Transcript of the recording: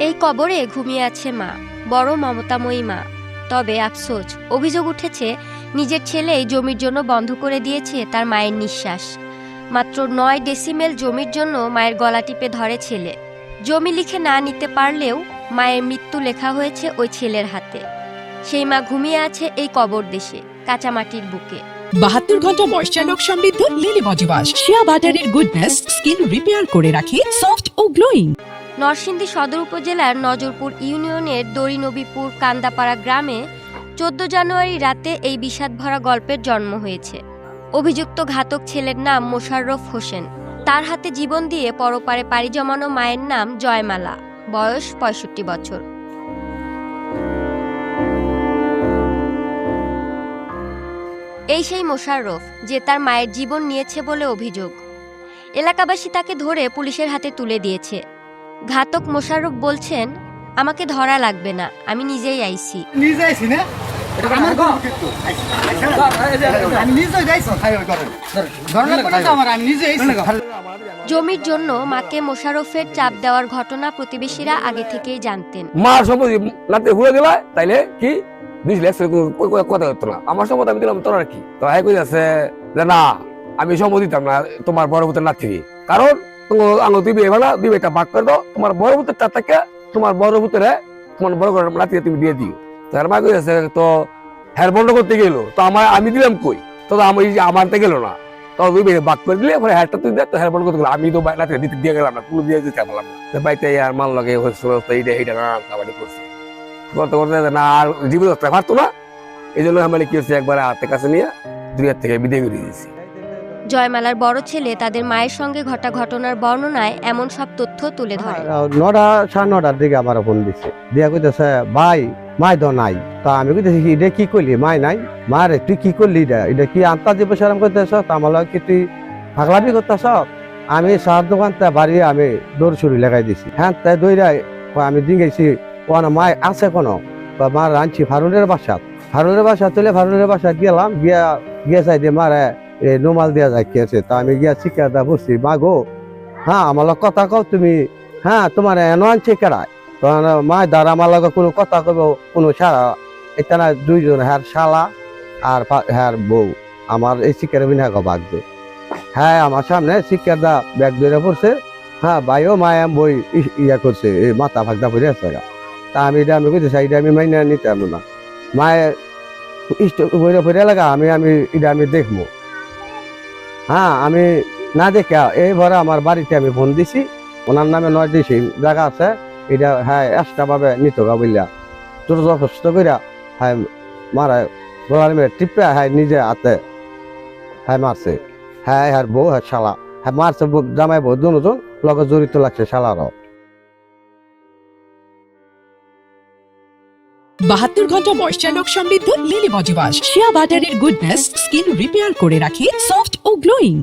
এই কবরে ঘুমিয়ে আছে মা, বড় মমতাময়ী মা। তবে আফসোস, অভিযোগ উঠেছে নিজের ছেলেই জমির জন্য বন্ধ করে দিয়েছে তার মায়ের নিঃশ্বাস। মাত্র 9 ডেসিমেল জমির জন্য মায়ের গলা টিপে ধরে ছেলে। জমি লিখে না নিতে পারলেও মায়ের মৃত্যু লেখা হয়েছে ওই ছেলের হাতে। সেই মা ঘুমিয়ে আছে এই কবর দেশে, কাঁচা মাটির বুকে। 72 ঘন্টা ময়েশ্চার লক সমৃদ্ধ লিলি বডি ওয়াশ, শিয়া বাটারের গুডনেস স্কিন রিপেয়ার করে রাখে সফট ও গ্লোয়িং। নরসিংদী সদর উপজেলার নজরপুর ইউনিয়নের দড়িনবীপুর কান্দাপাড়া গ্রামে 14 জানুয়ারি রাতে এই বিষাদভরা গল্পের জন্ম হয়েছে। অভিযুক্ত ঘাতক ছেলের নাম মোশাররফ হোসেন। তার হাতে জীবন দিয়ে পরপারে পাড়ি জমানো মায়ের নাম জয়মালা, বয়স 65 বছর। এই সেই মোশাররফ যে তার মায়ের জীবন নিয়েছে বলে অভিযোগ। এলাকাবাসী তাকে ধরে পুলিশের হাতে তুলে দিয়েছে। ঘাতক মোশাররফ বলছেন, আমাকে ধরা লাগবে না, আমি নিজেই আইছি। জমির জন্য মাকে মোশাররফের চাপ দেওয়ার ঘটনা প্রতিবেশীরা আগে থেকেই জানতেন। মার সম্পত্তি নাতে ঘুরে গেল তাইলে কি 20 লাখ কথা হতো না, আমার সম্পত্তি আমি দিলাম তোর আর কি। তো হাই কইছে যে না, আমি সম্পত্তি দিতাম না তোমার বড় পুত্রের নাতি, কারণ আঙুল দিবে এবার দিবে এটা ভাগ করে দাও, তোমার বড় পুত্রের তার থেকে তোমার বড় পুত্রে তোমার বড় নাতি তুমি দিয়ে দিও। তার মা কইছে তো হ্যার বন্ধ করতে গেল, তো আমি দিলাম কই, তো আমারতে গেল না, তো দুই ভাগ করে দিলে হ্যারটা তুই দে, তো হ্যার বন্ধ করতে গেল, আমি তো নাতি দিতে দিয়ে গেলাম না, পুরো দিয়ে দিতে পারলাম না। বাইতে আর মাল লাগে এইটা না কাবাডি করছে করতে করতে না আর জীবিত থাকতে পারতো না। এই জন্য আমি কি হচ্ছে একবার হাতের কাছে নিয়ে 2 হাত থেকে বিদায় করে দিয়েছি। জয়মালার বড় ছেলে তাদের মায়ের সঙ্গে ঘটা ঘটনার বর্ণনায় এমন সব তথ্য তুলে ধরে। 9:30 দিকে আমার ফোন দিচ্ছে, দিয়া কইতেছে ভাই মাই তো নাই। তা আমি কইতেছি এটা কি করলি, মাই নাই? মারে তুই কি করলি, এটা কি আন্তাজি বসারাম করতেছ, আমার কি তুই পাগলামি করতেছ? আমি সার দোকানতে বাড়ি আমি দৌড় ছুরি লাগাই দিছি। হ্যাঁ তাই দৌড়াই আমি দিয়েছি ওনা মাই আছে কোনো, মা রাঁধছি ফারুলের বাসা তুলে ফারুলের বাসা গেলাম, গিয়া চাই দিয়ে মারে নোমাল দিয়া যাইছে। তা আমি গিয়া শিক্ষা দা বসছি, মা গো হ্যাঁ আমার কথা কও তুমি, হ্যাঁ তোমার এনো আনছে কেড়ায়? তখন মা দ্বারা আমার লগে কোনো কথা কব কোনো সারা এটা না, 2 জন হ্যার শালা আর হ্যার বউ আমার এই শিক্ষার বিনা বাগছে। হ্যাঁ আমার সামনে শিক্ষার দা ব্যাগ ধরে পড়ছে, হ্যাঁ ভাইও মায়া বই ইয়া করছে, এই মাথা ভাগদা পড়ে আছে। তা আমি কইতে চাই, আমি মাইনে নিতে পারবো না, মায়ের বইরা পড়ে লাগা আমি এটা আমি দেখবো। হ্যাঁ আমি না দেখে এই ভরে আমার বাড়িতে আমি ফোন দিছি, ওনার নামে 9 দিছি জায়গা আছে, এটা হ্যাঁ এক্সট্রা ভাবে নিত গা বললা তোর যথেষ্ট কইরা হ্যাঁ মারা গোলার মেয়ে টিপে হ্যাঁ নিজে হাতে হ্যাঁ মারছে। হ্যাঁ হ্যাঁ বউ হ্যাঁ শালা হ্যাঁ মারছে, জামাই বউ দুজন লগে জড়িত লাগছে শালারও। 72 ঘন্টা ময়েশ্চার লক সমৃদ্ধ লিলি বডি ওয়াশ, শিয়া বাটারের গুডনেস স্কিন রিপেয়ার করে রাখে সফট ও গ্লোয়িং।